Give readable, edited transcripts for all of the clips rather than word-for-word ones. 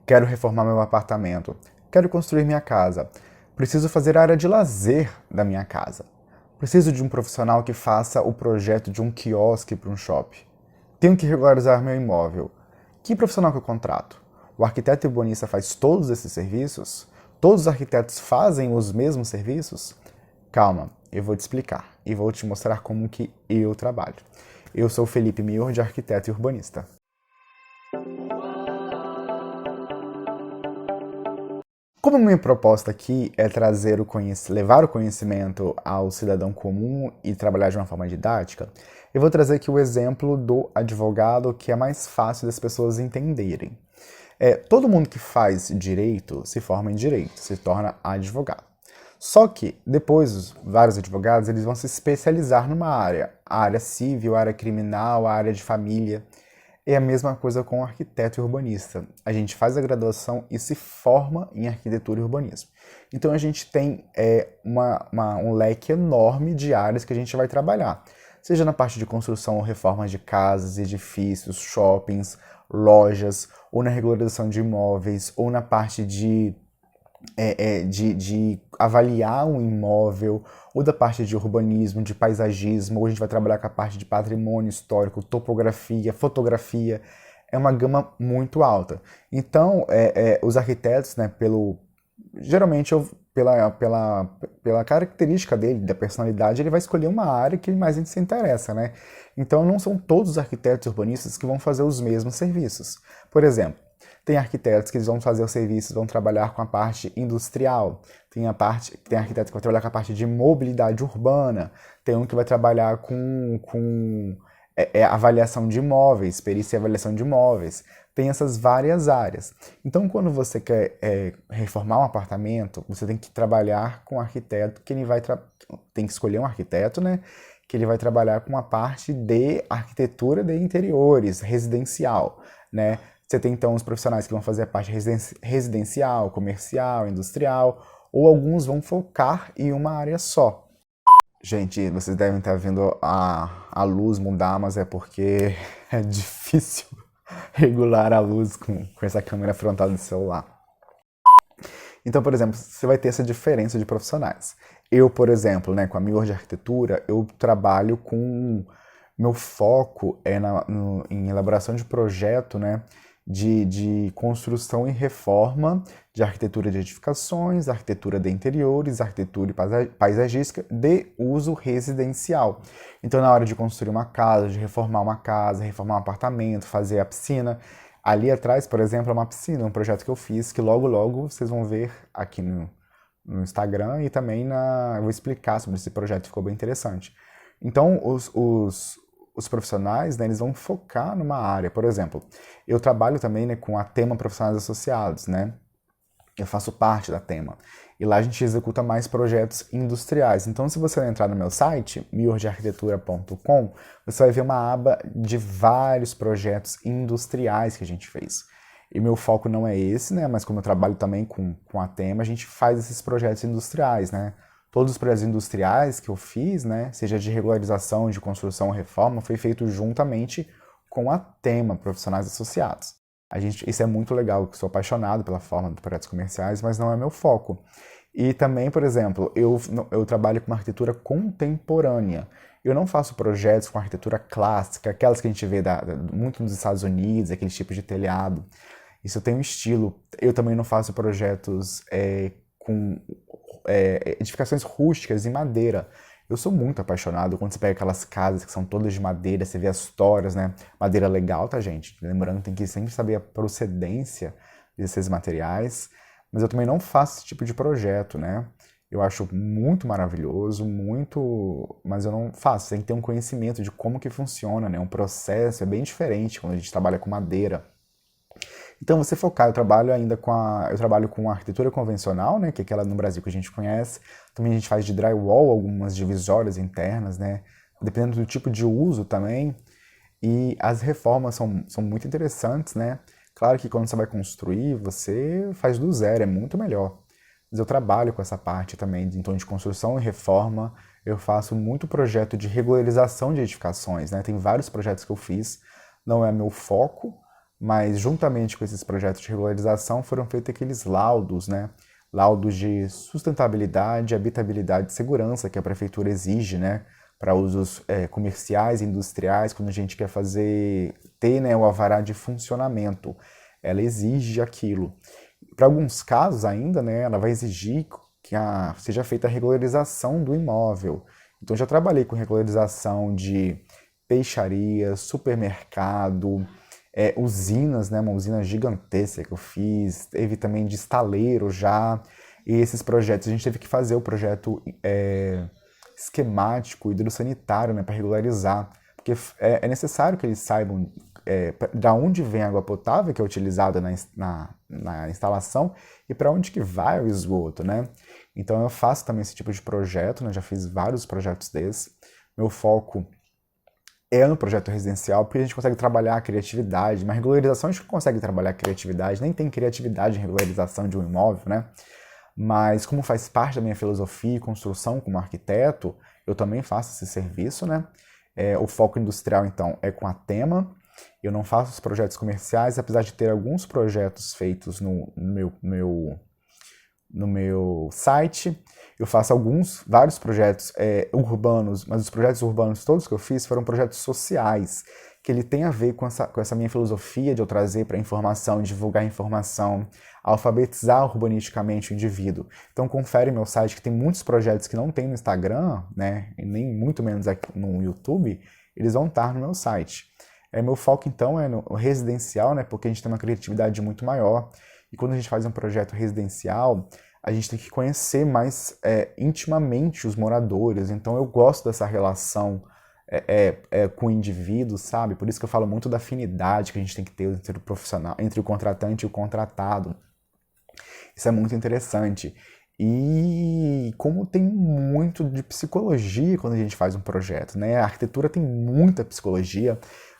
Quero reformar meu apartamento. Quero construir minha casa. Preciso fazer a área de lazer da minha casa. Preciso de um profissional que faça o projeto de um quiosque para um shopping. Tenho que regularizar meu imóvel. Que profissional que eu contrato? O arquiteto urbanista faz todos esses serviços? Todos os arquitetos fazem os mesmos serviços? Calma, eu vou te explicar e vou te mostrar como que eu trabalho. Eu sou Felipe Mior, de arquiteto e urbanista. Como minha proposta aqui é trazer levar o conhecimento ao cidadão comum e trabalhar de uma forma didática, eu vou trazer aqui o exemplo do advogado que é mais fácil das pessoas entenderem. Todo mundo que faz direito se forma em direito, se torna advogado. Só que depois vários advogados eles vão se especializar numa área, a área civil, a área criminal, a área de família. É a mesma coisa com o arquiteto e urbanista. A gente faz a graduação e se forma em arquitetura e urbanismo. Então a gente tem um leque enorme de áreas que a gente vai trabalhar. Seja na parte de construção ou reforma de casas, edifícios, shoppings, lojas, ou na regularização de imóveis, ou na parte de avaliar um imóvel, ou da parte de urbanismo, de paisagismo, ou a gente vai trabalhar com a parte de patrimônio histórico, topografia, fotografia. É uma gama muito alta. Então, os arquitetos, né, geralmente, pela característica dele, da personalidade, ele vai escolher uma área que mais se interessa, né? Então, não são todos os arquitetos urbanistas que vão fazer os mesmos serviços. Por exemplo, tem arquitetos que eles vão fazer os serviços, vão trabalhar com a parte industrial. Tem arquiteto que vai trabalhar com a parte de mobilidade urbana. Tem um que vai trabalhar com avaliação de imóveis, perícia e avaliação de imóveis. Tem essas várias áreas. Então, quando você quer reformar um apartamento, você tem que trabalhar com um arquiteto que ele tem que escolher um arquiteto, né? Que ele vai trabalhar com a parte de arquitetura de interiores, residencial, né? Você tem então os profissionais que vão fazer a parte residencial, comercial, industrial, ou alguns vão focar em uma área só. Gente, vocês devem estar vendo a luz mudar, mas é porque é difícil regular a luz com essa câmera frontal do celular. Então, por exemplo, você vai ter essa diferença de profissionais. Eu, por exemplo, né, com a Mior de Arquitetura, eu trabalho com... Meu foco em elaboração de projeto, né, de construção e reforma de arquitetura de edificações, arquitetura de interiores, arquitetura paisagística de uso residencial. Então, na hora de construir uma casa, de reformar uma casa, reformar um apartamento, fazer a piscina, ali atrás, por exemplo, é uma piscina, um projeto que eu fiz, que logo, logo vocês vão ver aqui no Instagram e também eu vou explicar sobre esse projeto, ficou bem interessante. Então, os profissionais, né, eles vão focar numa área. Por exemplo, eu trabalho também, né, com a Tema Profissionais Associados, né? Eu faço parte da Tema. E lá a gente executa mais projetos industriais. Então, se você entrar no meu site, miordearquitetura.com, você vai ver uma aba de vários projetos industriais que a gente fez. E meu foco não é esse, né? Mas como eu trabalho também com a Tema, a gente faz esses projetos industriais, né? Todos os projetos industriais que eu fiz, né, seja de regularização, de construção ou reforma, foi feito juntamente com a Tema, Profissionais Associados. Isso é muito legal, eu sou apaixonado pela forma dos projetos comerciais, mas não é meu foco. E também, por exemplo, eu trabalho com arquitetura contemporânea. Eu não faço projetos com arquitetura clássica, aquelas que a gente vê muito nos Estados Unidos, aqueles tipos de telhado. Isso tem um estilo. Eu também não faço projetos com edificações rústicas em madeira. Eu sou muito apaixonado quando você pega aquelas casas que são todas de madeira, você vê as toras, né? Madeira legal, tá, gente? Lembrando, tem que sempre saber a procedência desses materiais. Mas eu também não faço esse tipo de projeto, né? Eu acho muito maravilhoso, mas eu não faço. Tem que ter um conhecimento de como que funciona, né? Um processo é bem diferente quando a gente trabalha com madeira. Então, você focar, eu trabalho com arquitetura convencional, né, que é aquela no Brasil que a gente conhece. Também a gente faz de drywall, algumas divisórias internas, né, dependendo do tipo de uso também. E as reformas são muito interessantes, né. Claro que quando você vai construir, você faz do zero, é muito melhor. Mas eu trabalho com essa parte também, então, de construção e reforma. Eu faço muito projeto de regularização de edificações, né, tem vários projetos que eu fiz, não é meu foco, mas juntamente com esses projetos de regularização foram feitos aqueles laudos, né? Laudos de sustentabilidade, habitabilidade e segurança que a prefeitura exige, né? Para usos comerciais e industriais, quando a gente quer ter, né, o alvará de funcionamento. Ela exige aquilo. Para alguns casos ainda, né, ela vai exigir que seja feita a regularização do imóvel. Então, já trabalhei com regularização de peixaria, supermercado, usinas, né, uma usina gigantesca que eu fiz, teve também de estaleiro já, e esses projetos, a gente teve que fazer o projeto esquemático hidrossanitário, né, para regularizar, porque é necessário que eles saibam da onde vem a água potável que é utilizada na instalação e para onde que vai o esgoto, né? Então eu faço também esse tipo de projeto, né? Já fiz vários projetos desses. Meu foco é no projeto residencial, porque a gente consegue trabalhar a criatividade. Na regularização a gente não consegue trabalhar a criatividade, nem tem criatividade em regularização de um imóvel, né? Mas como faz parte da minha filosofia e construção como arquiteto, eu também faço esse serviço, né? O foco industrial, então, é com a Tema. Eu não faço os projetos comerciais, apesar de ter alguns projetos feitos no meu site. Eu faço vários projetos urbanos, mas os projetos urbanos todos que eu fiz foram projetos sociais, que ele tem a ver com essa minha filosofia de eu trazer para a informação, divulgar informação, alfabetizar urbanisticamente o indivíduo. Então confere meu site que tem muitos projetos que não tem no Instagram, né, e nem muito menos aqui no YouTube, eles vão estar no meu site. Meu foco então é no residencial, né, porque a gente tem uma criatividade muito maior. E quando a gente faz um projeto residencial, a gente tem que conhecer mais intimamente os moradores. Então eu gosto dessa relação com o indivíduo, sabe? Por isso que eu falo muito da afinidade que a gente tem que ter entre o profissional, entre o contratante e o contratado. Isso é muito interessante. E como tem muito de psicologia quando a gente faz um projeto, né? A arquitetura tem muita psicologia.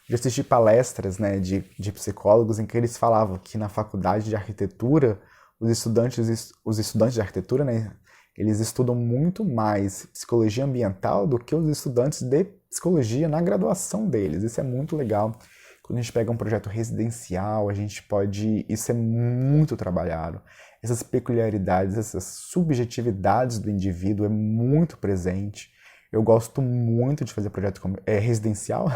Já assisti palestras, né, de psicólogos em que eles falavam que na faculdade de arquitetura, os estudantes de arquitetura, né, eles estudam muito mais psicologia ambiental do que os estudantes de psicologia na graduação deles. Isso é muito legal. Quando a gente pega um projeto residencial, a gente pode... Isso é muito trabalhado. Essas peculiaridades, essas subjetividades do indivíduo é muito presente. Eu gosto muito de fazer projeto residencial.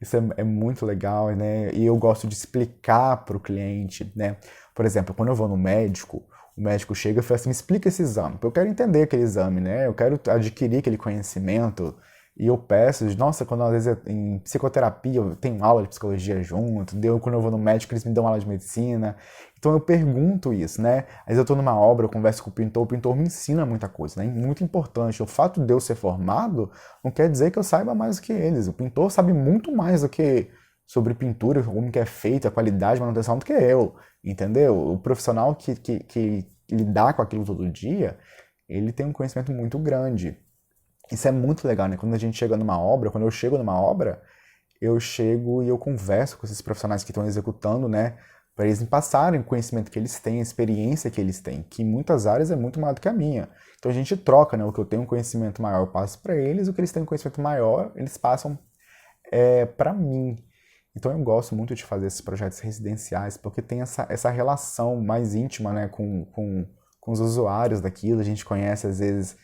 Isso é muito legal, né? E eu gosto de explicar para o cliente, né? Por exemplo, quando eu vou no médico, o médico chega e fala assim, me explica esse exame, porque eu quero entender aquele exame, né? Eu quero adquirir aquele conhecimento. E eu peço, nossa, quando às vezes em psicoterapia eu tenho aula de psicologia junto, quando eu vou no médico eles me dão aula de medicina. Então eu pergunto isso, né? Às vezes eu estou numa obra, eu converso com o pintor me ensina muita coisa, né? Muito importante. O fato de eu ser formado não quer dizer que eu saiba mais do que eles. O pintor sabe muito mais do que sobre pintura, como que é feito, a qualidade, a manutenção, do que eu, entendeu? O profissional que lidar com aquilo todo dia, ele tem um conhecimento muito grande. Isso é muito legal, né? Quando a gente chega numa obra, quando eu chego numa obra, eu chego e eu converso com esses profissionais que estão executando, né? Para eles me passarem o conhecimento que eles têm, a experiência que eles têm, que em muitas áreas é muito maior do que a minha. Então a gente troca, né? O que eu tenho um conhecimento maior eu passo para eles, o que eles têm um conhecimento maior eles passam para mim. Então eu gosto muito de fazer esses projetos residenciais, porque tem essa relação mais íntima, né? Com os usuários daquilo, a gente conhece às vezes...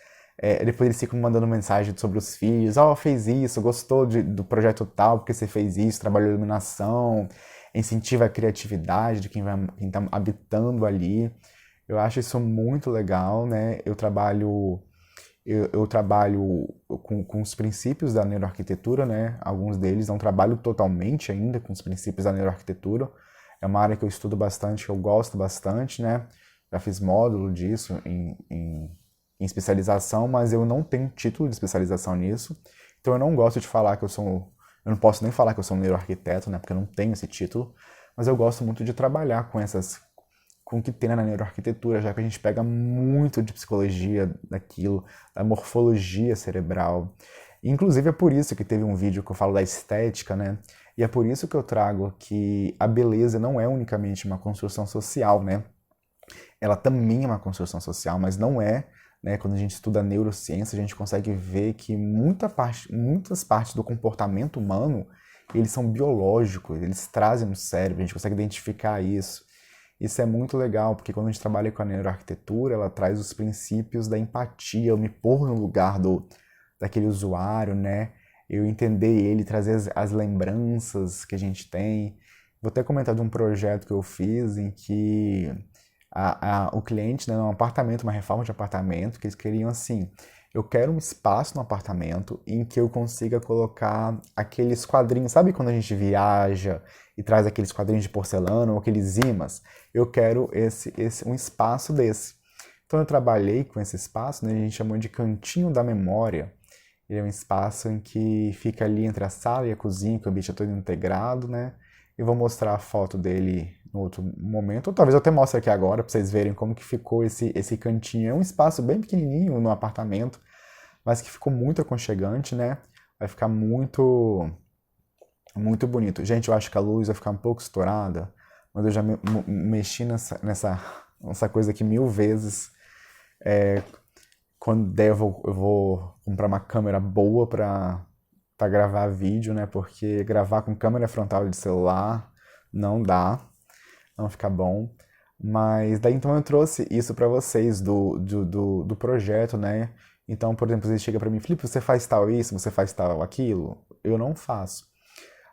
depois eles ficam mandando mensagem sobre os filhos, fez isso, gostou do projeto tal, porque você fez isso, trabalhou iluminação, incentiva a criatividade de quem está habitando ali. Eu acho isso muito legal, né? Eu trabalho com os princípios da neuroarquitetura, né? Alguns deles não trabalho totalmente ainda com os princípios da neuroarquitetura. É uma área que eu estudo bastante, que eu gosto bastante, né? Já fiz módulo disso em especialização, mas eu não tenho título de especialização nisso. Então eu não gosto de falar que eu não posso nem falar que eu sou um neuroarquiteto, né, porque eu não tenho esse título, mas eu gosto muito de trabalhar com o que tem na neuroarquitetura, já que a gente pega muito de psicologia daquilo, da morfologia cerebral. Inclusive é por isso que teve um vídeo que eu falo da estética, né? E é por isso que eu trago que a beleza não é unicamente uma construção social, né? Ela também é uma construção social, mas não é, né? Quando a gente estuda neurociência, a gente consegue ver que muitas partes do comportamento humano, eles são biológicos, eles trazem no cérebro, a gente consegue identificar isso. Isso é muito legal, porque quando a gente trabalha com a neuroarquitetura, ela traz os princípios da empatia, eu me pôr no lugar daquele usuário, né? Eu entender ele, trazer as lembranças que a gente tem. Vou até comentar de um projeto que eu fiz em que o cliente, né, um apartamento, uma reforma de apartamento, que eles queriam assim, eu quero um espaço no apartamento em que eu consiga colocar aqueles quadrinhos, sabe quando a gente viaja e traz aqueles quadrinhos de porcelana ou aqueles imãs? Eu quero um espaço desse. Então eu trabalhei com esse espaço, né, a gente chamou de cantinho da memória. Ele é um espaço em que fica ali entre a sala e a cozinha, que o ambiente é todo integrado, né? Eu vou mostrar a foto dele no outro momento, ou talvez eu até mostre aqui agora para vocês verem como que ficou esse cantinho. É um espaço bem pequenininho no apartamento, mas que ficou muito aconchegante, né? Vai ficar muito, muito bonito. Gente, eu acho que a luz vai ficar um pouco estourada, mas eu já mexi nessa coisa aqui 1000 vezes. Quando der, eu vou comprar uma câmera boa para gravar vídeo, né? Porque gravar com câmera frontal de celular não dá, não fica bom. Mas daí então eu trouxe isso para vocês do projeto, né? Então, por exemplo, você chega para mim, Felipe, você faz tal isso, você faz tal aquilo? Eu não faço.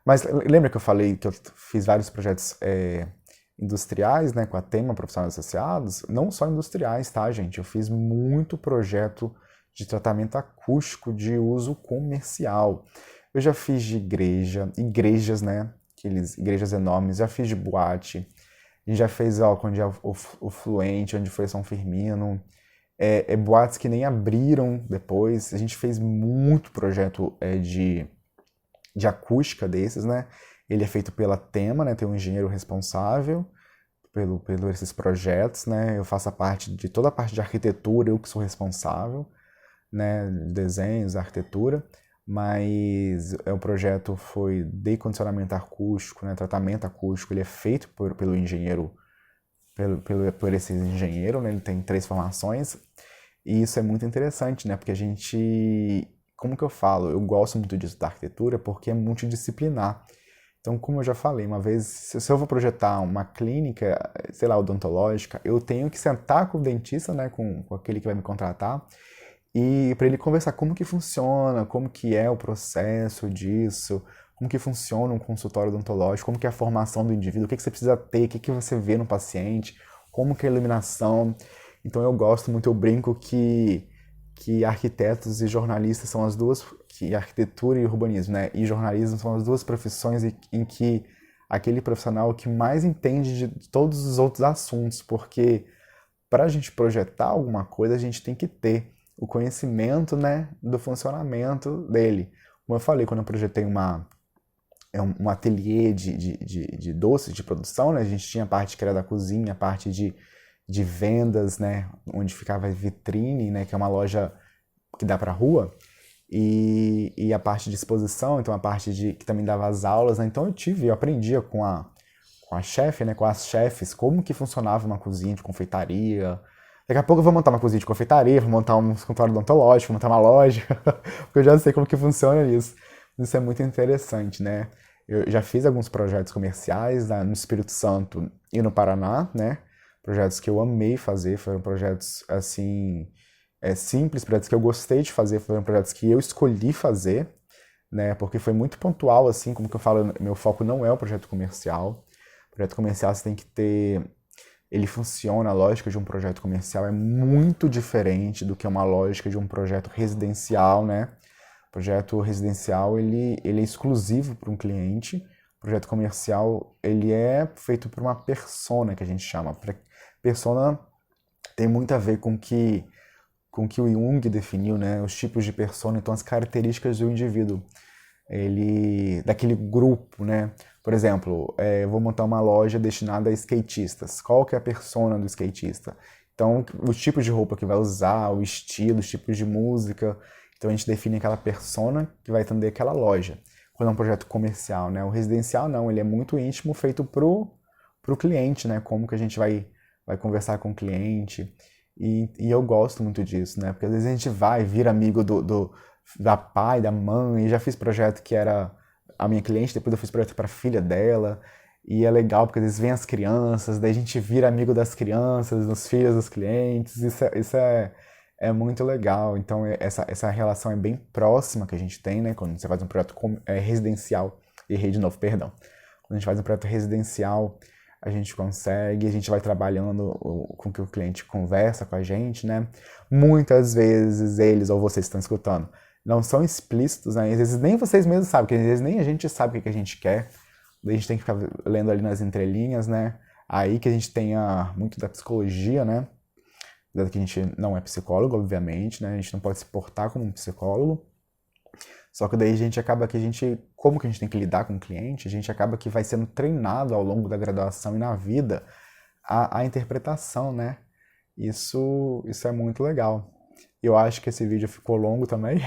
Mas lembra que eu falei que eu fiz vários projetos industriais, né, com a Tema Profissionais Associados? Não só industriais, tá, gente? Eu fiz muito projeto de tratamento acústico de uso comercial. Eu já fiz de igrejas, né, igrejas enormes, já fiz de boate, a gente já fez, ó, onde é o Fluente, onde foi São Firmino, boates que nem abriram depois, a gente fez muito projeto de acústica desses, né? Ele é feito pela Tema, né? Tem um engenheiro responsável pelo esses projetos, né? Eu faço toda a parte de arquitetura, eu que sou responsável, né? Desenhos, arquitetura, mas o projeto foi de condicionamento acústico, né? Tratamento acústico, ele é feito pelo engenheiro, por esse engenheiro, né? Ele tem 3 formações, e isso é muito interessante, né? Porque a gente, como que eu falo? Eu gosto muito disso da arquitetura porque é multidisciplinar. Então, como eu já falei, uma vez, se eu vou projetar uma clínica, sei lá, odontológica, eu tenho que sentar com o dentista, né, com aquele que vai me contratar, e para ele conversar como que funciona, como que é o processo disso, como que funciona um consultório odontológico, como que é a formação do indivíduo, o que que você precisa ter, o que que você vê no paciente, como que é a iluminação. Então eu gosto muito, eu brinco que arquitetos e jornalistas são as duas, que arquitetura e urbanismo, né, e jornalismo são as duas profissões em que aquele profissional que mais entende de todos os outros assuntos, porque para a gente projetar alguma coisa, a gente tem que ter o conhecimento, né, do funcionamento dele. Como eu falei, quando eu projetei um ateliê de doces, de produção, né, a gente tinha a parte que era da cozinha, a parte de vendas, né, onde ficava a vitrine, né, que é uma loja que dá para a rua, e a parte de exposição, então a parte que também dava as aulas, né, então eu aprendia com a chefe, né, com as chefes, como que funcionava uma cozinha de confeitaria. Daqui a pouco eu vou montar uma cozinha de confeitaria, vou montar um escritório odontológico, vou montar uma loja, porque eu já sei como que funciona isso. Isso é muito interessante, né? Eu já fiz alguns projetos comerciais no Espírito Santo e no Paraná, né? Projetos que eu amei fazer, foram projetos, assim, simples, projetos que eu gostei de fazer, foram projetos que eu escolhi fazer, né? Porque foi muito pontual, assim, como que eu falo, meu foco não é o projeto comercial. O projeto comercial você tem que ter... Ele funciona, a lógica de um projeto comercial é muito diferente do que uma lógica de um projeto residencial, né? O projeto residencial, ele é exclusivo para um cliente. O projeto comercial, ele é feito por uma persona, que a gente chama. Persona tem muito a ver com que o Jung definiu, né? Os tipos de persona, então as características do indivíduo. Daquele grupo, né? Por exemplo, eu vou montar uma loja destinada a skatistas. Qual que é a persona do skatista? Então, os tipos de roupa que vai usar, o estilo, os tipos de música. Então, a gente define aquela persona que vai atender aquela loja. Quando é um projeto comercial, né? O residencial, não. Ele é muito íntimo, feito pro cliente, né? Como que a gente vai conversar com o cliente. E eu gosto muito disso, né? Porque às vezes a gente vira amigo da pai, da mãe. Já fiz projeto que era a minha cliente, depois eu fiz projeto para a filha dela, e é legal porque eles vêm as crianças, daí a gente vira amigo das crianças, dos filhos dos clientes, é muito legal. Então essa relação é bem próxima que a gente tem, né? Quando você faz um projeto residencial, errei de novo, perdão. Quando a gente faz um projeto residencial, a gente consegue, a gente vai trabalhando com que o cliente conversa com a gente, né? Muitas vezes eles ou vocês estão escutando não são explícitos, né? Às vezes nem vocês mesmos sabem, porque às vezes nem a gente sabe o que a gente quer. Daí a gente tem que ficar lendo ali nas entrelinhas, né? Aí que a gente tenha muito da psicologia, né? Dado que a gente não é psicólogo, obviamente, né? A gente não pode se portar como um psicólogo. Só que daí a gente acaba que como que a gente tem que lidar com o cliente, a gente acaba que vai sendo treinado ao longo da graduação e na vida a interpretação, né? Isso é muito legal. Eu acho que esse vídeo ficou longo também.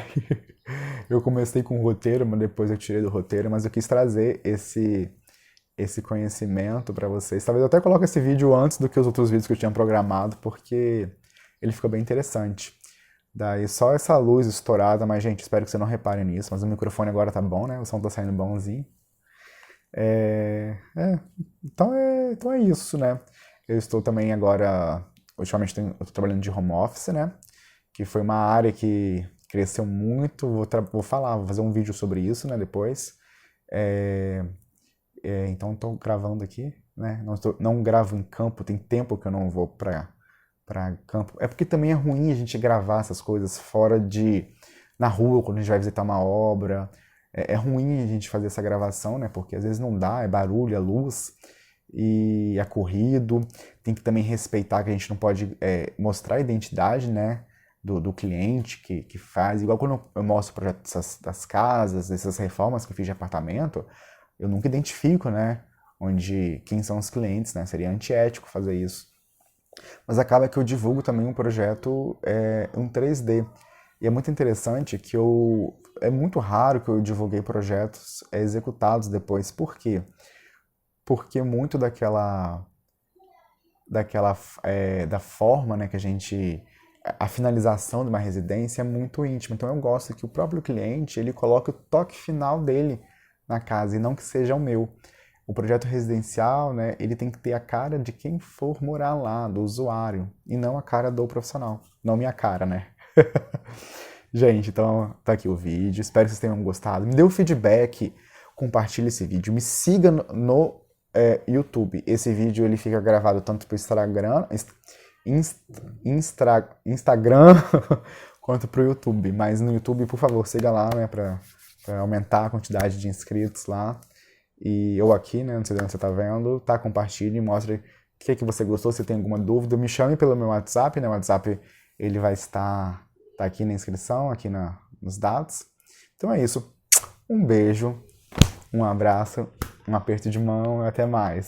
Eu comecei com o roteiro, mas depois eu tirei do roteiro, mas eu quis trazer esse conhecimento para vocês. Talvez eu até coloque esse vídeo antes do que os outros vídeos que eu tinha programado, porque ele ficou bem interessante. Daí só essa luz estourada, mas gente, espero que você não repare nisso, mas o microfone agora tá bom, né? O som tá saindo bonzinho. Então é isso, né? Eu estou também agora, ultimamente eu tô trabalhando de home office, né? Que foi uma área que cresceu muito, vou fazer um vídeo sobre isso, né, depois. Então estou gravando aqui, né? Não gravo em campo, tem tempo que eu não vou para campo. É porque também é ruim a gente gravar essas coisas na rua, quando a gente vai visitar uma obra. É ruim a gente fazer essa gravação, né? Porque às vezes não dá, é barulho, é luz e é corrido. Tem que também respeitar que a gente não pode mostrar a identidade, né? Do cliente que faz. Igual quando eu mostro o projeto das casas, dessas reformas que eu fiz de apartamento, eu nunca identifico, né? Quem são os clientes, né? Seria antiético fazer isso. Mas acaba que eu divulgo também um projeto em 3D. E é muito interessante que é muito raro que eu divulguei projetos executados depois. Por quê? Porque muito da forma, né, que a finalização de uma residência é muito íntima. Então eu gosto que o próprio cliente ele coloque o toque final dele na casa e não que seja o meu. O projeto residencial, né, ele tem que ter a cara de quem for morar lá, do usuário, e não a cara do profissional. Não minha cara, né? Gente, então tá aqui o vídeo. Espero que vocês tenham gostado. Me dê um feedback, compartilhe esse vídeo. Me siga no YouTube. Esse vídeo ele fica gravado tanto para o Instagram quanto para o YouTube. Mas no YouTube, por favor, siga lá, né, para aumentar a quantidade de inscritos lá. E eu aqui, né, não sei de onde você tá vendo, tá? Compartilhe, mostre o que você gostou, se tem alguma dúvida. Me chame pelo meu WhatsApp, né? O WhatsApp ele vai estar tá aqui na inscrição, aqui nos dados. Então é isso. Um beijo, um abraço, um aperto de mão e até mais.